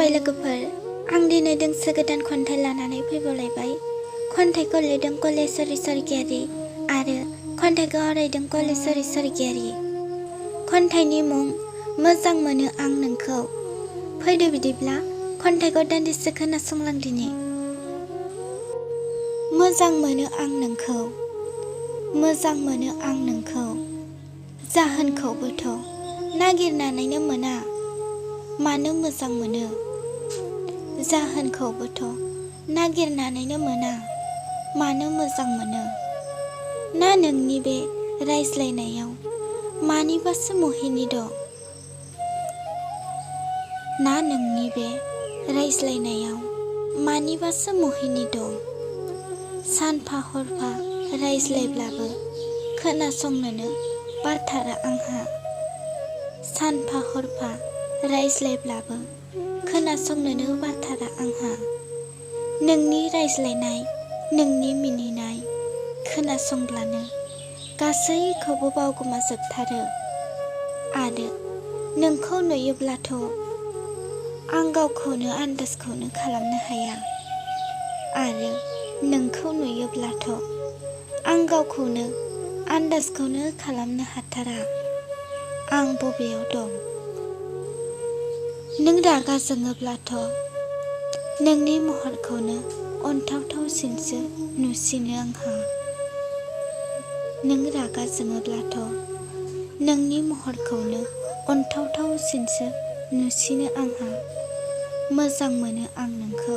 खुलुमबाय लोगोफोर, आं दिनै दोंसे गोदान खन्थाइ लानानै फैबावलायबाय। खन्थाइखौ लिरदों कलेश्वरी स्वर्गियारी आरो खन्थाइखौ आवरायदों कलेश्वरी स्वर्गियारी। खन्थाइनि मुं मोजां मोनो आं नोंखौ। फैदो बिदिब्ला खन्थाइखौ दान्दिसे खोनासंलांदिनि। मोजां मोनो आं नोंखौ, मोजां मोनो आं नोंखौ, जाहोनखौबोथ' नागिरनानैनो मोना। मानो मोजां मोनो, जाहोनखौबोथ' नागिरनानैनो मोना। मानो मोजां मोनो, ना नोंनि बे रायज्लायनायाव मानिबासो मुहिनि दं, ना नोंनि बे रायज्लायनायाव मानिबासो मुहिनि दं। सानफा हरफा रायज्लायब्लाबो खोनासंनोनो बाथारा आंहा। सानफा हरफा रायज्लायब्लाबो खोनासंनोनो बाथारा आंहा। नोंनि रायज्लायनाय, नोंनि मिनिनाय खोनासंब्लानो गासैखौबो बावगोमाजोबथारो। आरो नोंखौ नुयोब्लाथ' आं गावखौनो आन्दाजखौनो खालामनो हाया। आरो नोंखौ नुयोब्लाथ' आं गावखौनो आन्दाजखौनो खालामनो हाथारा आं बबेयाव दं। नों रागा जोङोब्लाथ' नोंनि महरखौनो अनथावथावसिनसो नुसिनो आंहा। नों रागा जोङोब्लाथ' नोंनि महरखौनो अनथावथावसिनसो नुसिनो आंहा। मोजां मोनो आं नोंखौ,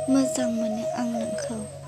मोजां मोनो आं नोंखौ।